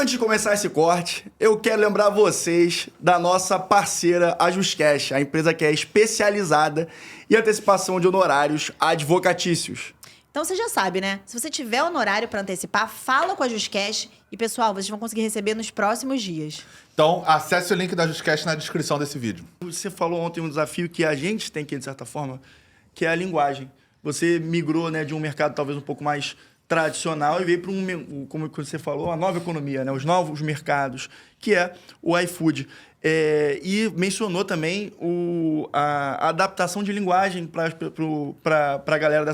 Antes de começar esse corte, eu quero lembrar vocês da nossa parceira Ajuscash, a empresa que é especializada em antecipação de honorários advocatícios. Então você já sabe, né? Se você tiver honorário para antecipar, fala com a Ajuscash e, pessoal, vocês vão conseguir receber nos próximos dias. Então, acesse o link da Ajuscash na descrição desse vídeo. Você falou ontem um desafio que a gente tem que, de certa forma, que é a linguagem. Você migrou, né, de um mercado talvez um pouco mais tradicional e veio para como você falou, a nova economia, né, os novos mercados, que é o iFood. E mencionou também a adaptação de linguagem para a galera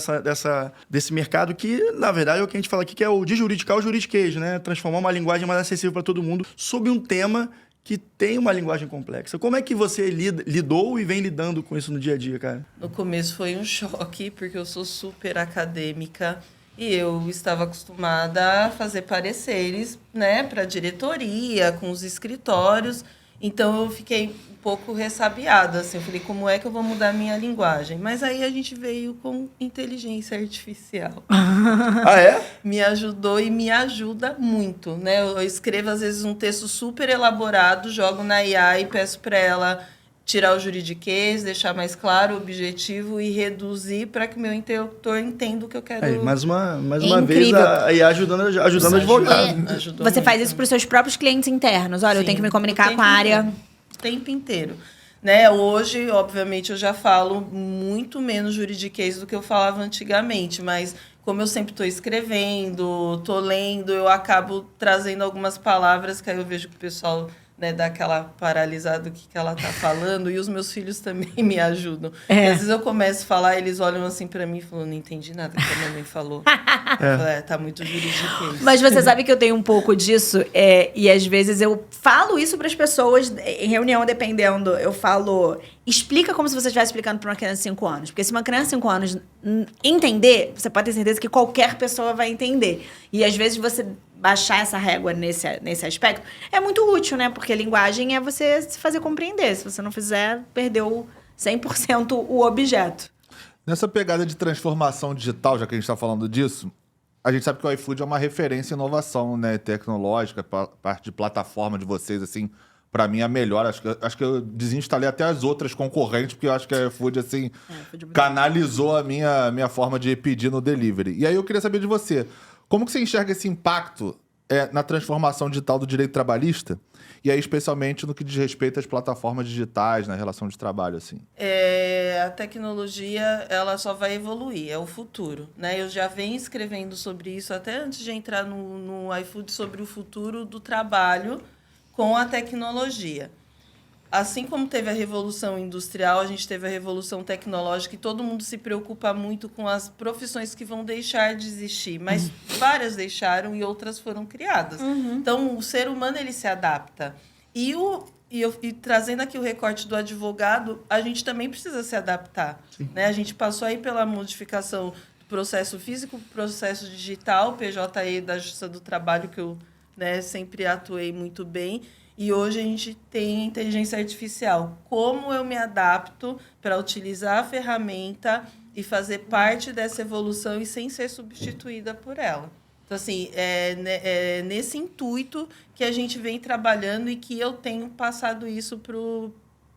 desse mercado, que, na verdade, é o que a gente fala aqui, que é o de juridical ao juridiquês, né? Transformar uma linguagem mais acessível para todo mundo, sob um tema que tem uma linguagem complexa. Como é que você lidou e vem lidando com isso no dia a dia, cara? No começo foi um choque, porque eu sou super acadêmica e eu estava acostumada a fazer pareceres, né, para a diretoria, com os escritórios. Então, eu fiquei um pouco ressabiada, assim. Eu falei, como é que eu vou mudar a minha linguagem? Mas aí a gente veio com inteligência artificial. Ah, é? Me ajudou e me ajuda muito, né? Eu escrevo, às vezes, um texto super elaborado, jogo na IA e peço para ela tirar o juridiquês, deixar mais claro o objetivo e reduzir para que o meu interlocutor entenda o que eu quero. Mais uma vez, a IA ajudando o advogado. Você faz isso para os seus próprios clientes internos. Olha, eu tenho que me comunicar com a área... O tempo inteiro. Né? Hoje, obviamente, eu já falo muito menos juridiquês do que eu falava antigamente, mas como eu sempre estou escrevendo, estou lendo, eu acabo trazendo algumas palavras que aí eu vejo que o pessoal... né, dar aquela paralisada do que ela tá falando, e os meus filhos também me ajudam. Às vezes eu começo a falar, eles olham assim pra mim e falam, não entendi nada que a minha mãe falou. Tá muito juridiquês. Mas você sabe que eu tenho um pouco disso, e às vezes eu falo isso para as pessoas em reunião, dependendo, eu falo, explica como se você estivesse explicando para uma criança de 5 anos. Porque se uma criança de 5 anos entender, você pode ter certeza que qualquer pessoa vai entender. E às vezes você baixar essa régua nesse aspecto é muito útil, né? Porque linguagem é você se fazer compreender. Se você não fizer, perdeu 100% o objeto. Nessa pegada de transformação digital, já que a gente está falando disso, a gente sabe que o iFood é uma referência em inovação, né, tecnológica, parte de plataforma de vocês, assim, para mim, a melhor. Acho que eu desinstalei até as outras concorrentes, porque eu acho que a iFood, assim, canalizou a minha forma de pedir no delivery. E aí eu queria saber de você, como que você enxerga esse impacto na transformação digital do direito trabalhista? E aí, especialmente no que diz respeito às plataformas digitais, na relação de trabalho, assim? A tecnologia, ela só vai evoluir, é o futuro, né? Eu já venho escrevendo sobre isso, até antes de entrar no iFood, sobre o futuro do trabalho com a tecnologia. Assim como teve a Revolução Industrial, a gente teve a Revolução Tecnológica, e todo mundo se preocupa muito com as profissões que vão deixar de existir, mas várias deixaram e outras foram criadas. Então, o ser humano, ele se adapta. E trazendo aqui o recorte do advogado, a gente também precisa se adaptar. Né? A gente passou aí pela modificação do processo físico, processo digital, PJE da Justiça do Trabalho, que eu, né, sempre atuei muito bem. E hoje a gente tem inteligência artificial. Como eu me adapto para utilizar a ferramenta e fazer parte dessa evolução e sem ser substituída por ela? Então, assim, é nesse intuito que a gente vem trabalhando e que eu tenho passado isso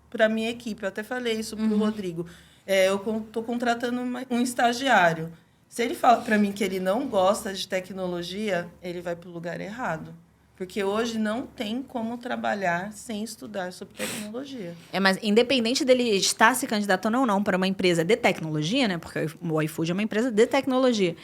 para a minha equipe. Eu até falei isso para o Rodrigo. Eu estou contratando um estagiário. Se ele fala para mim que ele não gosta de tecnologia, ele vai para o lugar errado. Porque hoje não tem como trabalhar sem estudar sobre tecnologia. Mas independente dele estar se candidatando ou não para uma empresa de tecnologia, né? Porque o iFood é uma empresa de tecnologia.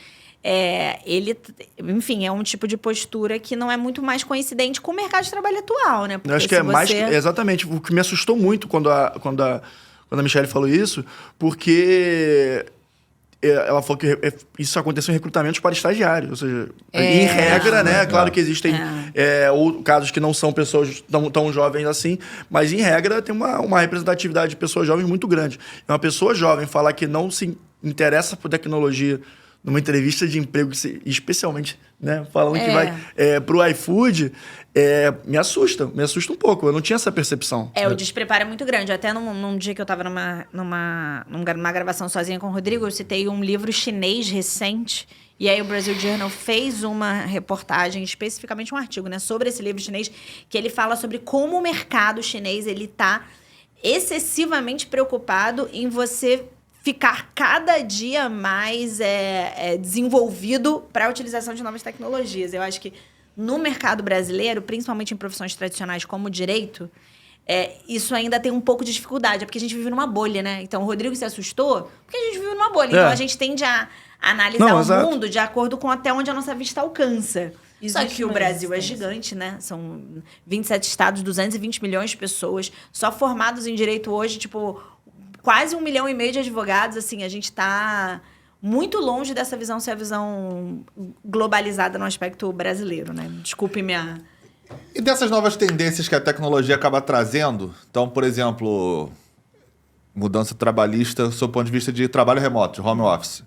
Ele, enfim, é um tipo de postura que não é muito mais coincidente com o mercado de trabalho atual, né? Porque eu acho que mais... Exatamente. O que me assustou muito quando a Michelle falou isso, porque... ela falou que isso aconteceu em recrutamentos para estagiários. Ou seja, em regra, né? Claro que existem casos que não são pessoas tão jovens assim, mas em regra tem uma representatividade de pessoas jovens muito grande. Uma pessoa jovem falar que não se interessa por tecnologia numa entrevista de emprego, especialmente, né, falando que É. vai pro iFood, me assusta um pouco. Eu não tinha essa percepção. O despreparo é muito grande. Até num dia que eu tava numa gravação sozinha com o Rodrigo, eu citei um livro chinês recente. E aí o Brazil Journal fez uma reportagem, especificamente um artigo, né, sobre esse livro chinês, que ele fala sobre como o mercado chinês ele tá excessivamente preocupado em você ficar cada dia mais desenvolvido para a utilização de novas tecnologias. Eu acho que no mercado brasileiro, principalmente em profissões tradicionais como o direito, isso ainda tem um pouco de dificuldade, é porque a gente vive numa bolha, né? Então, o Rodrigo se assustou porque a gente vive numa bolha. Então, a gente tende a analisar o exato. mundo de acordo com até onde a nossa vista alcança. Só Existe que o uma Brasil é resistência. gigante, né? São 27 estados, 220 milhões de pessoas. Só formados em direito hoje, tipo, quase 1,5 milhão de advogados. Assim, a gente tá muito longe dessa visão ser a visão globalizada no aspecto brasileiro, né? Desculpe minha... E dessas novas tendências que a tecnologia acaba trazendo, então, por exemplo, mudança trabalhista, sob o ponto de vista de trabalho remoto, de home office.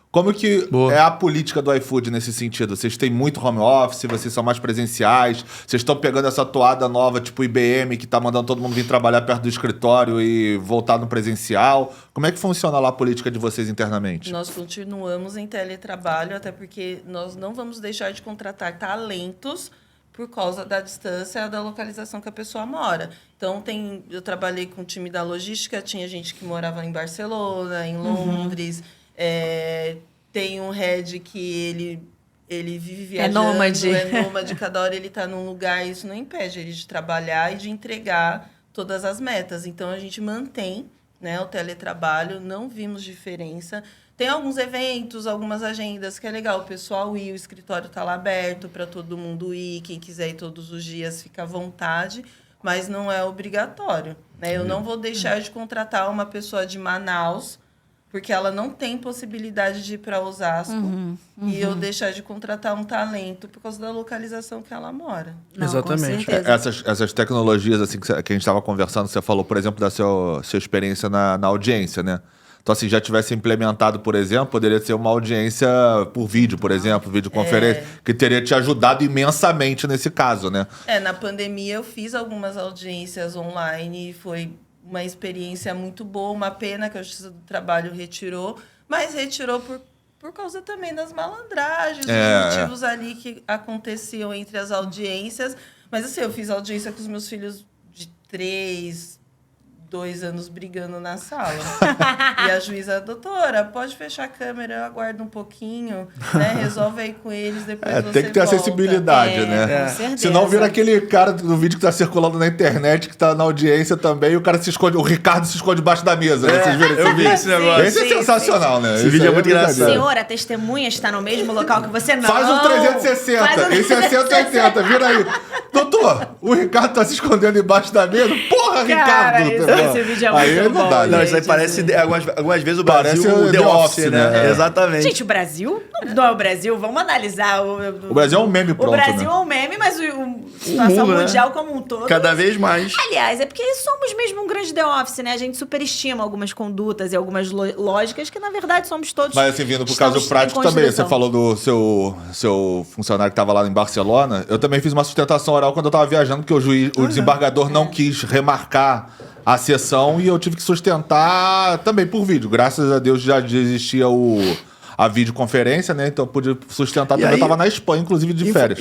Como que Boa. é a política do iFood nesse sentido? Vocês têm muito home office, vocês são mais presenciais, vocês estão pegando essa toada nova, tipo IBM, que tá mandando todo mundo vir trabalhar perto do escritório e voltar no presencial. Como é que funciona lá a política de vocês internamente? Nós continuamos em teletrabalho, até porque nós não vamos deixar de contratar talentos por causa da distância da localização que a pessoa mora. Então, eu trabalhei com o time da logística, tinha gente que morava em Barcelona, em Londres. Tem um head que ele vive viajando. É nômade. Cada hora ele está num lugar, isso não impede ele de trabalhar e de entregar todas as metas. Então, a gente mantém, né, o teletrabalho, não vimos diferença. Tem alguns eventos, algumas agendas que é legal o pessoal ir, o escritório está lá aberto para todo mundo ir, quem quiser ir todos os dias fica à vontade, mas não é obrigatório, né? Eu não vou deixar de contratar uma pessoa de Manaus, porque ela não tem possibilidade de ir para Osasco, e eu deixar de contratar um talento por causa da localização que ela mora. Não, Exatamente. Com certeza. Essas tecnologias assim que a gente estava conversando, você falou, por exemplo, da sua experiência na audiência, né? Então, assim, já tivesse implementado, por exemplo, poderia ser uma audiência por vídeo, por exemplo, videoconferência, que teria te ajudado imensamente nesse caso, né? Na pandemia eu fiz algumas audiências online e foi uma experiência muito boa. Uma pena que a Justiça do Trabalho retirou, mas retirou por causa também das malandragens, dos motivos ali que aconteciam entre as audiências. Mas assim, eu fiz audiência com os meus filhos de 3, 2 anos brigando na sala. E a juíza, doutora, pode fechar a câmera, eu aguardo um pouquinho, né? Resolve aí com eles, depois você Tem que ter volta. acessibilidade, né? Com certeza. Senão vira aquele cara do vídeo que tá circulando na internet, que tá na audiência também, e o cara se esconde, o Ricardo se esconde debaixo da mesa, né? Vocês viram eu vi esse negócio. Esse é Sim, sensacional, né? Esse vídeo é muito brincadeira. engraçado. Senhor, a testemunha está no mesmo local que você não. Faz um 360, Faz um esse é 180, vira aí. Doutor, o Ricardo tá se escondendo embaixo da mesa. Porra, Cara, Ricardo! esse vídeo é Aí muito não bom, dá, Não, né? isso aí parece algumas vezes o Brasil Parece o The The Office, Office, né? né? Exatamente. Gente, o Brasil não é o Brasil. Vamos analisar. O Brasil é um meme pronto, O Brasil né? é um meme, mas a situação mundo, né? mundial como um todo. Cada vez mais. Aliás, é porque somos mesmo um grande The Office, né? A gente superestima algumas condutas e algumas lógicas que, na verdade, somos todos... Mas assim, vindo pro caso estamos em prático também, você construção. falou do seu funcionário que estava lá em Barcelona. Eu também fiz uma sustentação oral quando eu estava viajando, porque o desembargador não quis remarcar a sessão e eu tive que sustentar também por vídeo. Graças a Deus já existia a videoconferência, né? Então eu pude sustentar E também. aí, Eu estava na Espanha, inclusive, de férias.